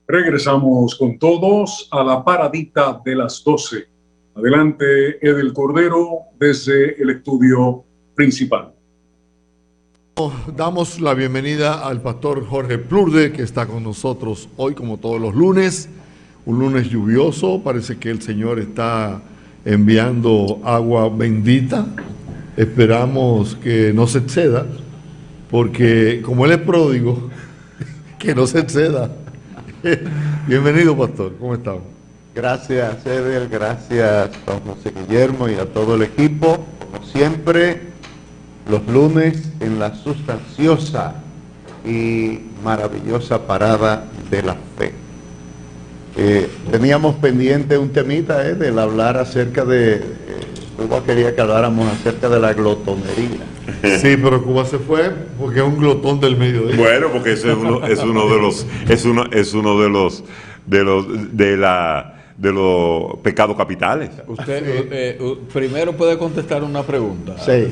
Regresamos con todos a la paradita de las 12. Adelante, Edel Cordero, desde el estudio principal. Damos la bienvenida al pastor Jorge Plurde, que está con nosotros hoy, como todos los lunes. Un lunes lluvioso, parece que el Señor está enviando agua bendita. Esperamos que no se exceda, porque como Él es pródigo, que no se exceda. Bienvenido, pastor. ¿Cómo estamos? Gracias, Edel. Gracias, don José Guillermo, y a todo el equipo. Como siempre, los lunes en la sustanciosa y maravillosa parada de la fe. Teníamos pendiente un temita, del hablar acerca de... Cuba quería que habláramos acerca de la glotonería. Sí, pero Cuba se fue porque es un glotón del mediodía. Bueno, porque eso es uno de los pecados capitales. Usted primero puede contestar una pregunta. Sí.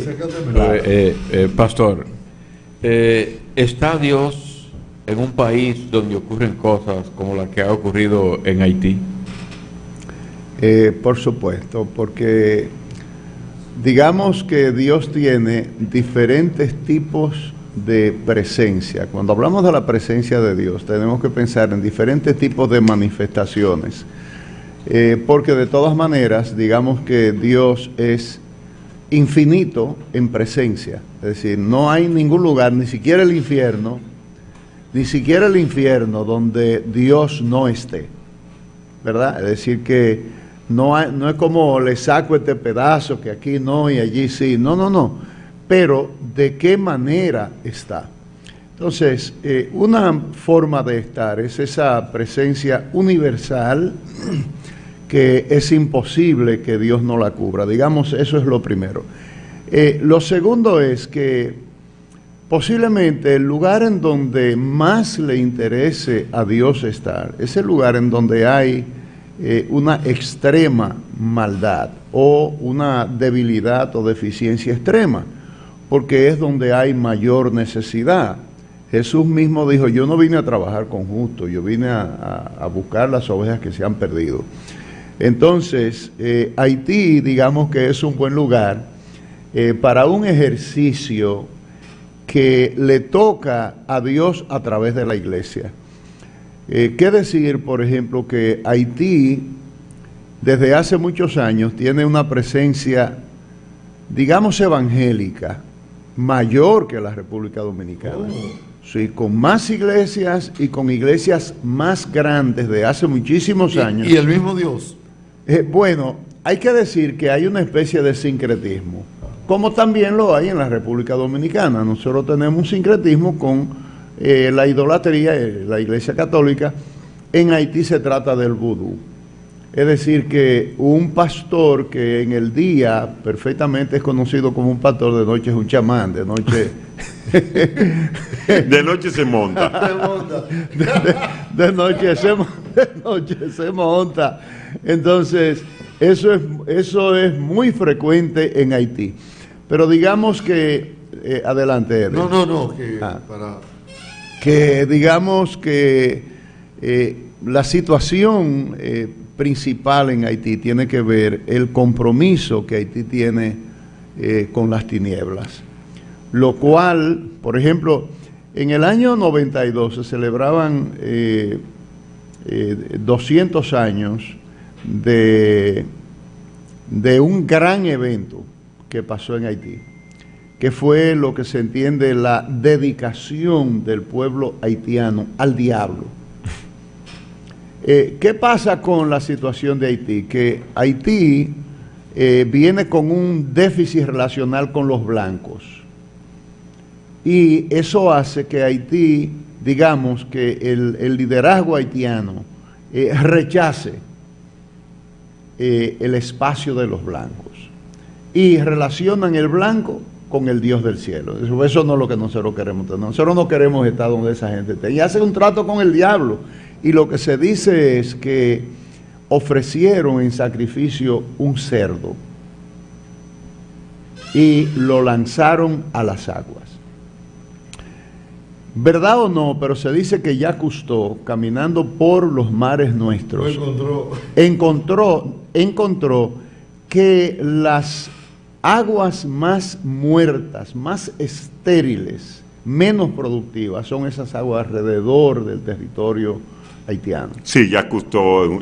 Pastor, ¿está Dios en un país donde ocurren cosas como la que ha ocurrido en Haití? Por supuesto, porque digamos que Dios tiene diferentes tipos de presencia. Cuando hablamos de la presencia de Dios, tenemos que pensar en diferentes tipos de manifestaciones. Porque de todas maneras, digamos que Dios es infinito en presencia. Es decir, no hay ningún lugar, ni siquiera el infierno, donde Dios no esté, ¿verdad? Es decir, que no es como le saco este pedazo, que aquí no y allí sí. No. Pero, ¿de qué manera está? Entonces, una forma de estar es esa presencia universal que es imposible que Dios no la cubra. Digamos, eso es lo primero. Lo segundo es que posiblemente el lugar en donde más le interese a Dios estar es el lugar en donde hay una extrema maldad o una debilidad o deficiencia extrema, porque es donde hay mayor necesidad. Jesús mismo dijo, yo no vine a trabajar con justos, yo vine a buscar las ovejas que se han perdido. Entonces, Haití, digamos que es un buen lugar para un ejercicio que le toca a Dios a través de la iglesia. ¿Qué decir, por ejemplo, que Haití desde hace muchos años tiene una presencia, digamos, evangélica, mayor que la República Dominicana? Sí, con más iglesias y con iglesias más grandes de hace muchísimos años. ¿Y el mismo Dios? Bueno, hay que decir que hay una especie de sincretismo, como también lo hay en la República Dominicana. Nosotros tenemos un sincretismo con la idolatría, la Iglesia Católica. En Haití se trata del vudú. Es decir, que un pastor que en el día perfectamente es conocido como un pastor, de noche es un chamán, de noche... De noche se monta. De noche se monta. Entonces, eso es muy frecuente en Haití. Pero digamos que... adelante, Edel. No. Que digamos que la situación principal en Haití tiene que ver el compromiso que Haití tiene con las tinieblas. Lo cual, por ejemplo, en el año 92 se celebraban 200 años de un gran evento que pasó en Haití, que fue lo que se entiende la dedicación del pueblo haitiano al diablo. ¿Qué pasa con la situación de Haití? Que Haití viene con un déficit relacional con los blancos. Y eso hace que Haití, digamos que el liderazgo haitiano rechace el espacio de los blancos. Y relacionan el blanco con el Dios del cielo. Eso no es lo que nosotros queremos tener. Nosotros no queremos estar donde esa gente está. Y hacen un trato con el diablo. Y lo que se dice es que ofrecieron en sacrificio un cerdo y lo lanzaron a las aguas. ¿Verdad o no? Pero se dice que Jacques Cousteau, caminando por los mares nuestros, encontró que las aguas más muertas, más estériles, menos productivas, son esas aguas alrededor del territorio haitiano. Sí, ya Cousteau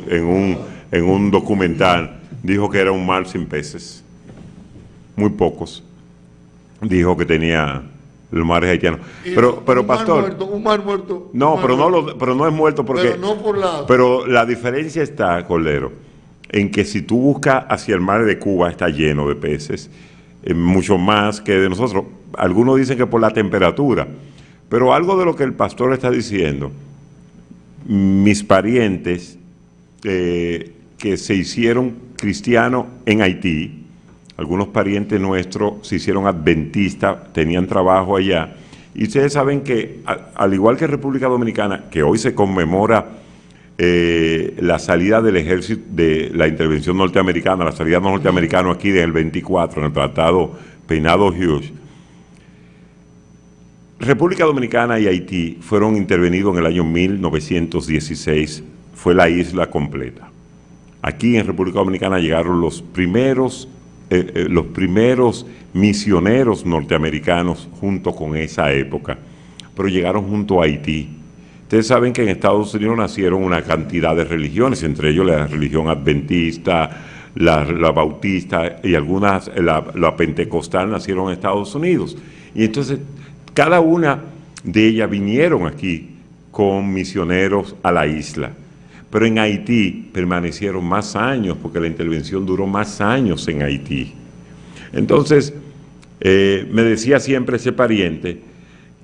en un documental dijo que era un mar sin peces. Muy pocos. Dijo que tenía los mares haitianos. Pero pastor, un mar muerto. no, un mar pero no, muerto. pero no es muerto porque. Pero no por la. Pero la diferencia está, Cordero, en que si tú buscas hacia el mar de Cuba está lleno de peces, mucho más que de nosotros. Algunos dicen que por la temperatura, pero algo de lo que el pastor está diciendo, mis parientes que se hicieron cristianos en Haití, algunos parientes nuestros se hicieron adventistas, tenían trabajo allá, y ustedes saben que al igual que República Dominicana, que hoy se conmemora la salida del ejército, de la intervención norteamericana, la salida de los norteamericanos aquí del 24, en el Tratado Peinado-Hughes, República Dominicana y Haití fueron intervenidos en el año 1916, fue la isla completa. Aquí en República Dominicana llegaron los primeros misioneros norteamericanos junto con esa época, pero llegaron junto a Haití. Ustedes saben que en Estados Unidos nacieron una cantidad de religiones, entre ellos la religión adventista, la bautista y algunas, la pentecostal nacieron en Estados Unidos. Y entonces cada una de ellas vinieron aquí con misioneros a la isla. Pero en Haití permanecieron más años, porque la intervención duró más años en Haití. Entonces, me decía siempre ese pariente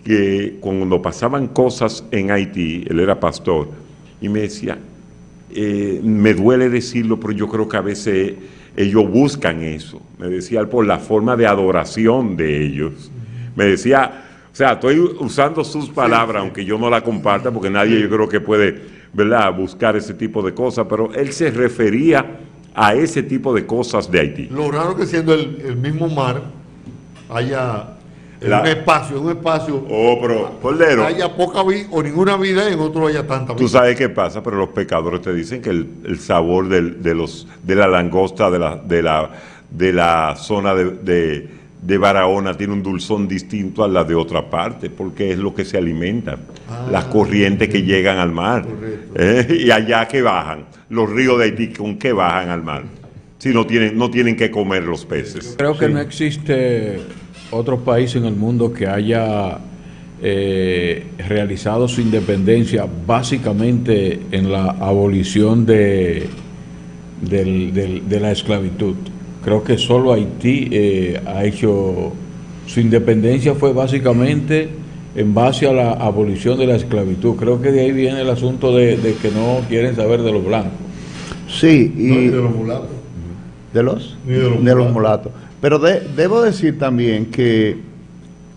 que cuando pasaban cosas en Haití, él era pastor, y me decía, me duele decirlo, pero yo creo que a veces ellos buscan eso. Me decía, por la forma de adoración de ellos. Me decía, o sea, estoy usando sus palabras, aunque yo no la comparta, porque nadie yo creo que puede, ¿verdad?, buscar ese tipo de cosas, pero él se refería a ese tipo de cosas de Haití. Lo raro que siendo el mismo mar haya un espacio, pero, Cordero, haya poca vida o ninguna vida, y en otro haya tanta vida. tú sabes qué pasa, pero los pescadores te dicen que el sabor de la langosta de la zona de Barahona tiene un dulzón distinto a la de otra parte, porque es lo que se alimenta, las corrientes que llegan al mar. Y allá que bajan, los ríos de Haití, ¿con qué bajan al mar? Si no tienen que comer los peces. Creo que no existe otro país en el mundo que haya realizado su independencia básicamente en la abolición de la esclavitud. Creo que solo Haití ha hecho su independencia, fue básicamente en base a la abolición de la esclavitud. Creo que de ahí viene el asunto de que no quieren saber de los blancos. Sí, y No, ni de los mulatos. de los mulatos. Pero debo decir también que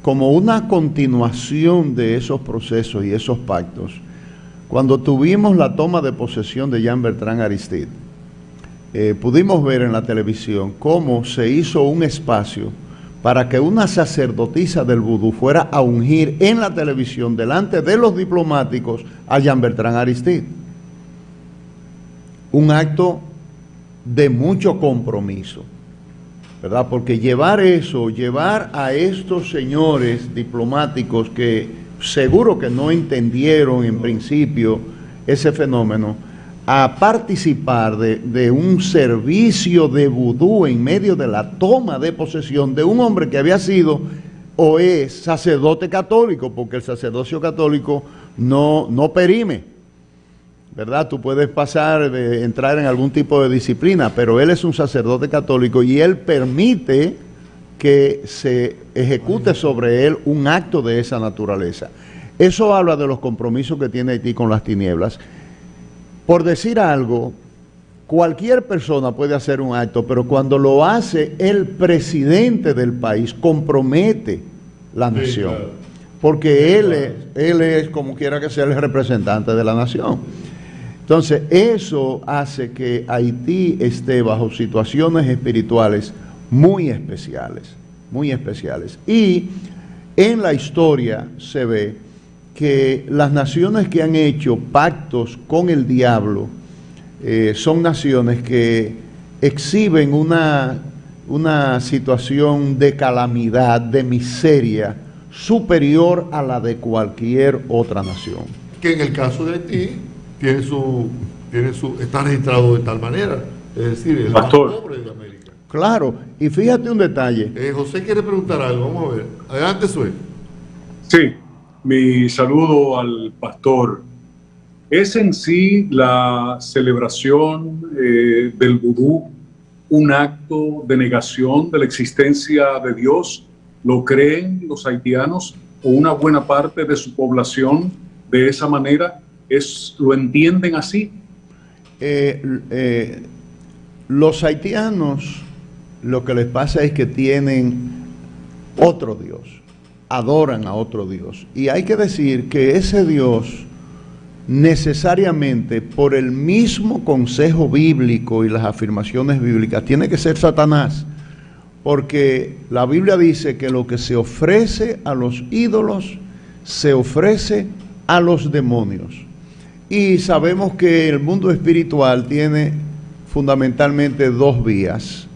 como una continuación de esos procesos y esos pactos, cuando tuvimos la toma de posesión de Jean-Bertrand Aristide, pudimos ver en la televisión cómo se hizo un espacio para que una sacerdotisa del vudú fuera a ungir en la televisión delante de los diplomáticos a Jean-Bertrand Aristide. Un acto de mucho compromiso, ¿verdad? Porque llevar a estos señores diplomáticos que seguro que no entendieron en principio ese fenómeno, a participar de un servicio de vudú en medio de la toma de posesión de un hombre que había sido o es sacerdote católico, porque el sacerdocio católico no perime, ¿verdad? Tú puedes entrar en algún tipo de disciplina, pero él es un sacerdote católico y él permite que se ejecute sobre él un acto de esa naturaleza. Eso habla de los compromisos que tiene Haití con las tinieblas. Por decir algo, cualquier persona puede hacer un acto, pero cuando lo hace el presidente del país, compromete la nación. Claro. Porque él es, como quiera que sea, el representante de la nación. Entonces, eso hace que Haití esté bajo situaciones espirituales muy especiales, muy especiales. Y en la historia se ve que las naciones que han hecho pactos con el diablo son naciones que exhiben una situación de calamidad, de miseria, superior a la de cualquier otra nación. Que en el caso de Haití está registrado de tal manera, es decir, el más pobre de América. Claro, y fíjate un detalle. José quiere preguntar algo, vamos a ver. Adelante, Sue. Sí, mi saludo al pastor. ¿Es en sí la celebración del vudú un acto de negación de la existencia de Dios? ¿Lo creen los haitianos o una buena parte de su población de esa manera? ¿Lo entienden así? Los haitianos, lo que les pasa es que tienen otro Dios, adoran a otro Dios. Y hay que decir que ese Dios, necesariamente por el mismo consejo bíblico y las afirmaciones bíblicas, tiene que ser Satanás, porque la Biblia dice que lo que se ofrece a los ídolos se ofrece a los demonios. Y sabemos que el mundo espiritual tiene fundamentalmente dos vías,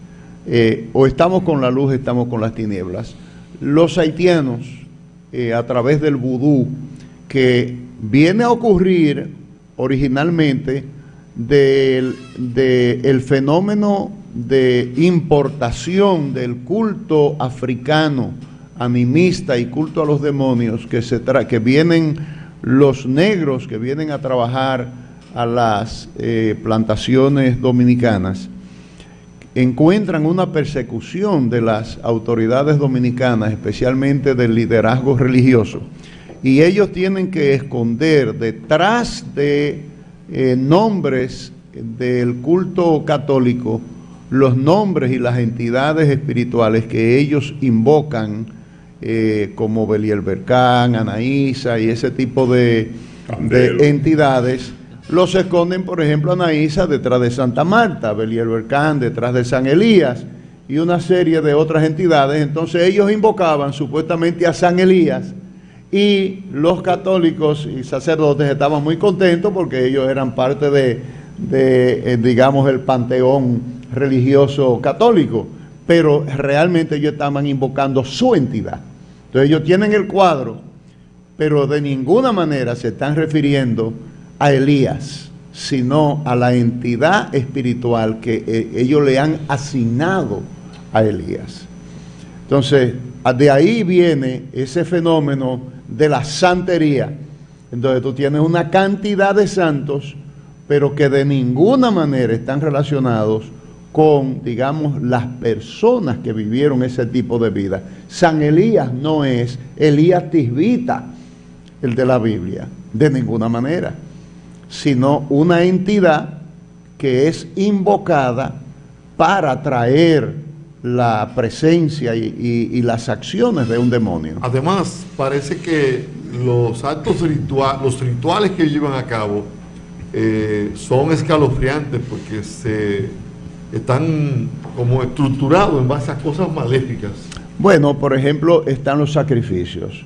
o estamos con la luz, estamos con las tinieblas. Los haitianos, a través del vudú, que viene a ocurrir originalmente del fenómeno de importación del culto africano, animista y culto a los demonios, que vienen los negros que vienen a trabajar a las plantaciones dominicanas, encuentran una persecución de las autoridades dominicanas, especialmente del liderazgo religioso, y ellos tienen que esconder detrás de nombres del culto católico los nombres y las entidades espirituales que ellos invocan, como Beliel Berkán, Anaísa y ese tipo de entidades. Los esconden, por ejemplo, Anaísa detrás de Santa Marta, Beliel Berkán detrás de San Elías y una serie de otras entidades. Entonces ellos invocaban supuestamente a San Elías, y los católicos y sacerdotes estaban muy contentos porque ellos eran parte digamos, el panteón religioso católico, pero realmente ellos estaban invocando su entidad. Entonces ellos tienen el cuadro, pero de ninguna manera se están refiriendo a Elías, sino a la entidad espiritual que ellos le han asignado a Elías. Entonces, de ahí viene ese fenómeno de la santería. Entonces tú tienes una cantidad de santos, pero que de ninguna manera están relacionados con, digamos, las personas que vivieron ese tipo de vida. San Elías no es Elías Tisbita, el de la Biblia, de ninguna manera, sino una entidad que es invocada para traer la presencia y las acciones de un demonio. Además, parece que los actos los rituales que llevan a cabo son escalofriantes porque están como estructurados en base a cosas maléficas. Bueno, por ejemplo, están los sacrificios.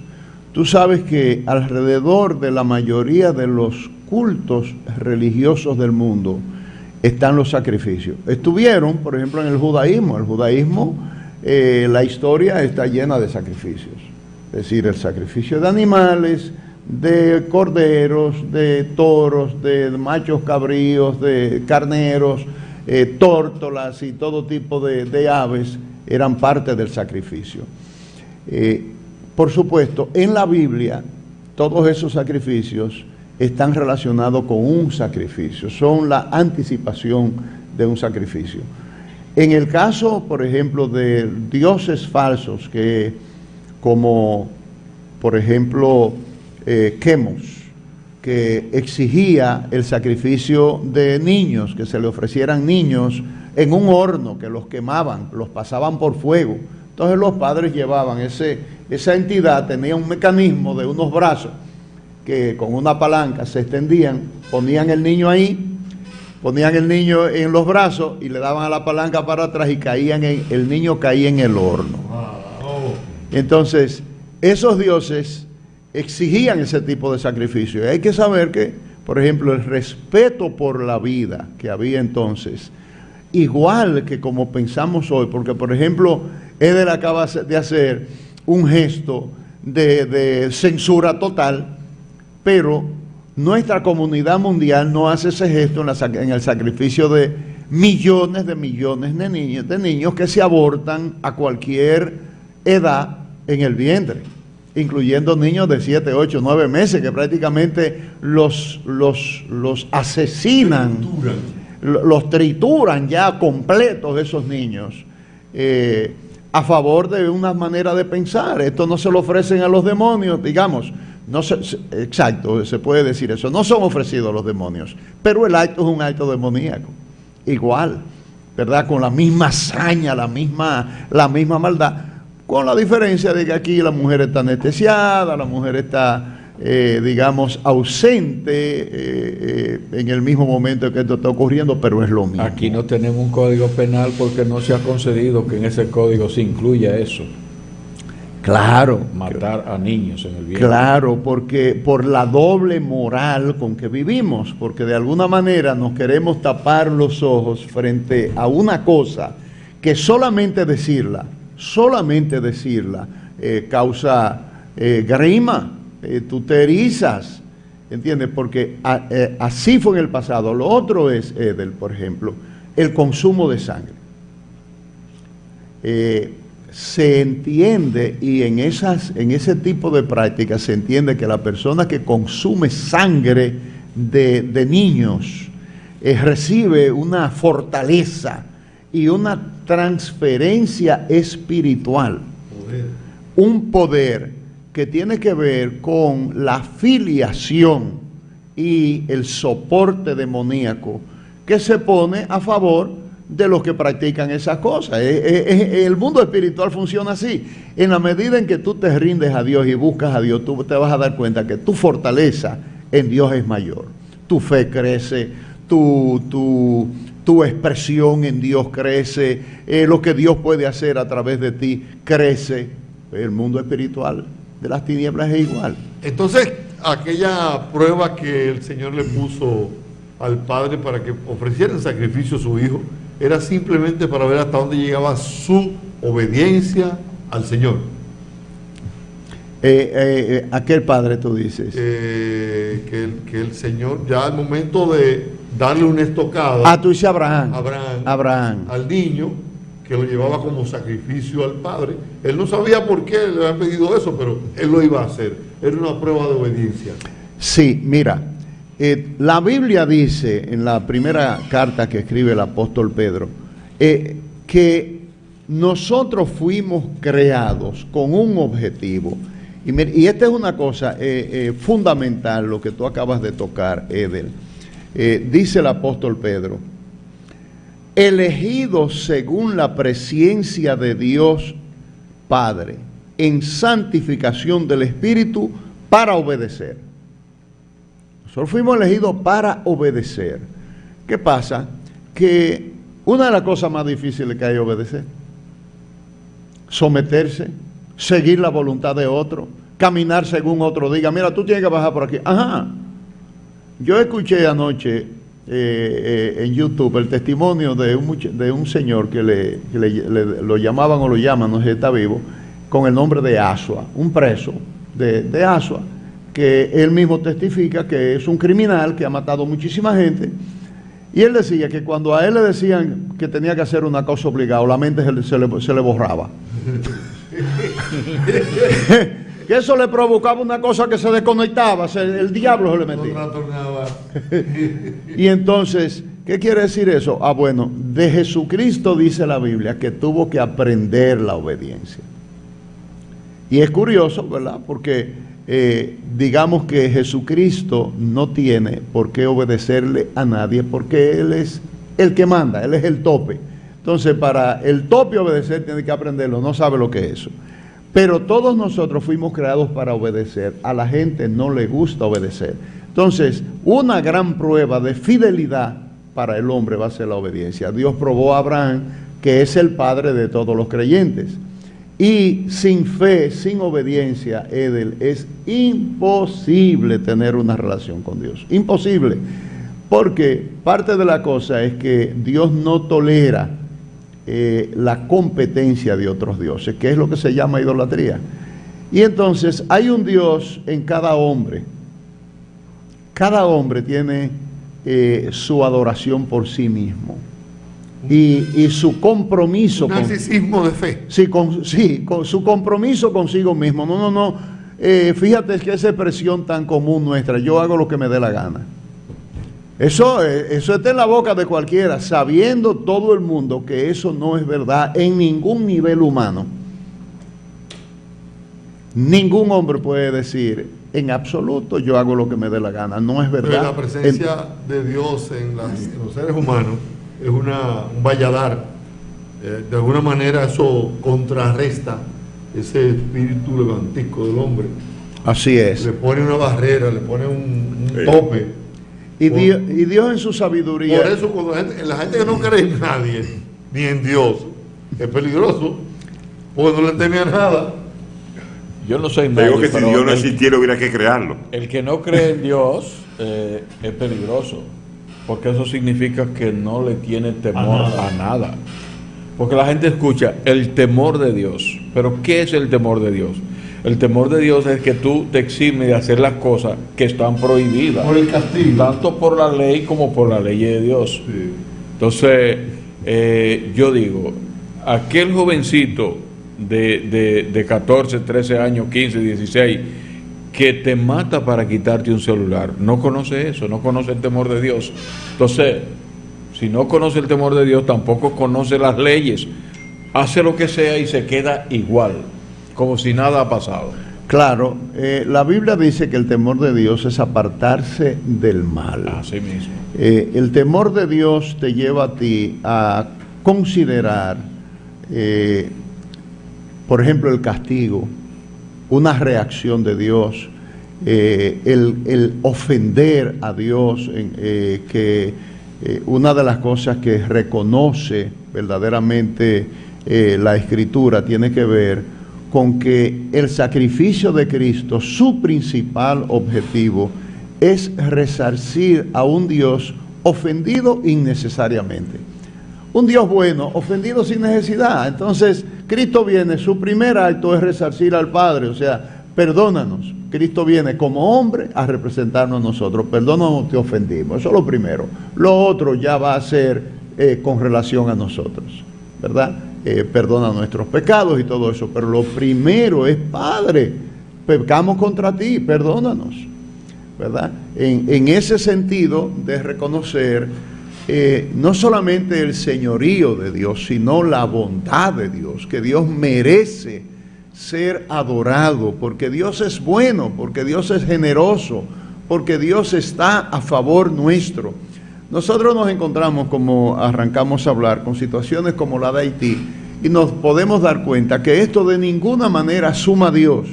Tú sabes que alrededor de la mayoría de los cultos religiosos del mundo están los sacrificios. Estuvieron, por ejemplo, en el judaísmo. El judaísmo, la historia está llena de sacrificios. Es decir, el sacrificio de animales, de corderos, de toros, de machos cabríos, de carneros, tórtolas y todo tipo de aves eran parte del sacrificio. Por supuesto, en la Biblia, todos esos sacrificios están relacionados con un sacrificio, son la anticipación de un sacrificio. En el caso, por ejemplo, de dioses falsos, como por ejemplo Quemos, que exigía el sacrificio de niños, que se le ofrecieran niños en un horno, que los quemaban, los pasaban por fuego. Entonces los padres llevaban esa entidad, tenía un mecanismo de unos brazos que con una palanca se extendían, ponían el niño ahí, ponían el niño en los brazos y le daban a la palanca para atrás y el niño caía en el horno. Entonces, esos dioses exigían ese tipo de sacrificio. Y hay que saber que, por ejemplo, el respeto por la vida que había entonces, igual que como pensamos hoy, porque por ejemplo, Eder acaba de hacer un gesto de censura total, pero nuestra comunidad mundial no hace ese gesto en el sacrificio de millones de niños que se abortan a cualquier edad en el vientre, incluyendo niños de 7, 8, 9 meses que prácticamente los asesinan, los trituran ya completos esos niños, a favor de una manera de pensar. Esto no se lo ofrecen a los demonios, digamos, exacto, se puede decir eso, no son ofrecidos a los demonios, pero el acto es un acto demoníaco, igual, ¿verdad? Con la misma hazaña, la misma maldad, con la diferencia de que aquí la mujer está anestesiada, la mujer está, digamos, ausente en el mismo momento que esto está ocurriendo, pero es lo mismo. Aquí no tenemos un código penal porque no se ha concedido que en ese código se incluya eso. Claro. Matar a niños en el vientre. Claro, porque por la doble moral con que vivimos, porque de alguna manera nos queremos tapar los ojos frente a una cosa que solamente decirla causa grima, tú te erizas, ¿entiendes? Porque así fue en el pasado. Lo otro es, Edel, por ejemplo, el consumo de sangre. Se entiende, y en ese tipo de prácticas se entiende que la persona que consume sangre de niños recibe una fortaleza y una transferencia espiritual, un poder que tiene que ver con la filiación y el soporte demoníaco que se pone a favor de los que practican esas cosas. El mundo espiritual funciona así. En la medida en que tú te rindes a Dios y buscas a Dios, tú te vas a dar cuenta que tu fortaleza en Dios es mayor. Tu fe crece, tu expresión en Dios crece, lo que Dios puede hacer a través de ti crece. El mundo espiritual de las tinieblas es igual. Entonces, aquella prueba que el Señor le puso al padre para que ofreciera el sacrificio a su hijo, era simplemente para ver hasta dónde llegaba su obediencia al Señor. Aquel padre, tú dices. Que el Señor, ya al momento de darle una estocada. Tú dices Abraham. Al niño, que lo llevaba como sacrificio al padre. Él no sabía por qué le habían pedido eso, pero él lo iba a hacer. Era una prueba de obediencia. Sí, mira. La Biblia dice en la primera carta que escribe el apóstol Pedro que nosotros fuimos creados con un objetivo. Y esta es una cosa fundamental, lo que tú acabas de tocar, Edel. Dice el apóstol Pedro: elegidos según la presciencia de Dios Padre, en santificación del Espíritu, para obedecer. Nosotros fuimos elegidos para obedecer. ¿Qué pasa? Que una de las cosas más difíciles que hay es obedecer. Someterse, seguir la voluntad de otro, caminar según otro diga. Mira, tú tienes que bajar por aquí. Ajá. Yo escuché anoche en YouTube el testimonio de un señor que lo llamaban o lo llaman, no sé si está vivo, con el nombre de Asua, un preso de Asua, que él mismo testifica que es un criminal que ha matado muchísima gente. Y él decía que cuando a él le decían que tenía que hacer una cosa obligada, la mente se le borraba. Que eso le provocaba una cosa que se desconectaba, el diablo se le metía. Y entonces, ¿qué quiere decir eso? Bueno, de Jesucristo dice la Biblia que tuvo que aprender la obediencia. Y es curioso, ¿verdad? Porque digamos que Jesucristo no tiene por qué obedecerle a nadie, porque Él es el que manda, Él es el tope. Entonces, para el tope obedecer tiene que aprenderlo, no sabe lo que es eso. Pero todos nosotros fuimos creados para obedecer. A la gente no le gusta obedecer. Entonces, una gran prueba de fidelidad para el hombre va a ser la obediencia. Dios probó a Abraham, que es el padre de todos los creyentes. Y sin fe, sin obediencia, Edel, es imposible tener una relación con Dios. Imposible. Porque parte de la cosa es que Dios no tolera la competencia de otros dioses, que es lo que se llama idolatría. Y entonces hay un Dios en cada hombre. Cada hombre tiene su adoración por sí mismo. Y su compromiso. Un narcisismo de fe. Sí, con su compromiso consigo mismo. No. Fíjate que esa expresión tan común nuestra, yo hago lo que me dé la gana. Eso está en la boca de cualquiera, sabiendo todo el mundo que eso no es verdad en ningún nivel humano. Ningún hombre puede decir, en absoluto, yo hago lo que me dé la gana. No es verdad. Pero la presencia de Dios en los seres humanos es un valladar. De alguna manera eso contrarresta ese espíritu levantico del hombre. Así es. Le pone una barrera, le pone un tope. Y Dios en su sabiduría. Por eso cuando la gente que no cree en nadie, ni en Dios, es peligroso, porque no le teme a nada. Yo no soy nadie. Digo que si pero Dios no existiera hubiera que crearlo. El que no cree en Dios es peligroso, porque eso significa que no le tiene temor a nada. Porque la gente escucha el temor de Dios. Pero ¿qué es el temor de Dios? El temor de Dios es que tú te eximes de hacer las cosas que están prohibidas. Por el castigo. Tanto por la ley como por la ley de Dios. Sí. Entonces, yo digo, aquel jovencito de 14, 13 años, 15, 16, que te mata para quitarte un celular, no conoce eso, no conoce el temor de Dios. Entonces, si no conoce el temor de Dios, tampoco conoce las leyes. Hace lo que sea y se queda igual, como si nada ha pasado. Claro, la Biblia dice que el temor de Dios es apartarse del mal. Así mismo. El temor de Dios te lleva a ti a considerar, por ejemplo, el castigo, una reacción de Dios, el ofender a Dios, que una de las cosas que reconoce verdaderamente la Escritura tiene que ver con que el sacrificio de Cristo, su principal objetivo es resarcir a un Dios ofendido innecesariamente. Un Dios bueno, ofendido sin necesidad. Entonces, Cristo viene, su primer acto es resarcir al Padre, o sea, perdónanos. Cristo viene como hombre a representarnos a nosotros. Perdónanos, te ofendimos. Eso es lo primero. Lo otro ya va a ser con relación a nosotros, ¿verdad? Perdona nuestros pecados y todo eso. Pero lo primero es, Padre, pecamos contra ti, perdónanos, ¿verdad? En ese sentido de reconocer no solamente el señorío de Dios, sino la bondad de Dios, que Dios merece ser adorado, porque Dios es bueno, porque Dios es generoso, porque Dios está a favor nuestro. Nosotros nos encontramos, como arrancamos a hablar, con situaciones como la de Haití, y nos podemos dar cuenta que esto de ninguna manera suma a Dios.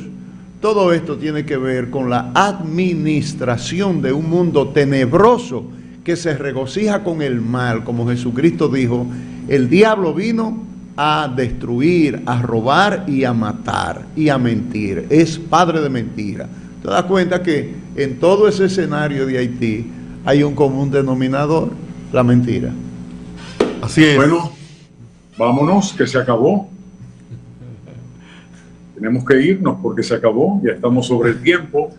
Todo esto tiene que ver con la administración de un mundo tenebroso que se regocija con el mal, como Jesucristo dijo, el diablo vino a destruir, a robar y a matar y a mentir. Es padre de mentira. Te das cuenta que en todo ese escenario de Haití hay un común denominador, la mentira. Así es. Bueno, vámonos, que se acabó. Tenemos que irnos porque se acabó, ya estamos sobre el tiempo.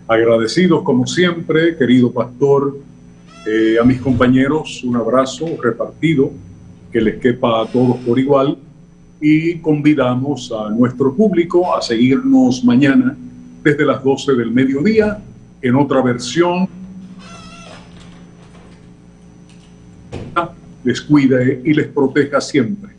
Agradecidos como siempre, querido pastor, a mis compañeros, un abrazo repartido, que les quepa a todos por igual, y convidamos a nuestro público a seguirnos mañana desde las 12 del mediodía en otra versión. Les cuide y les proteja siempre.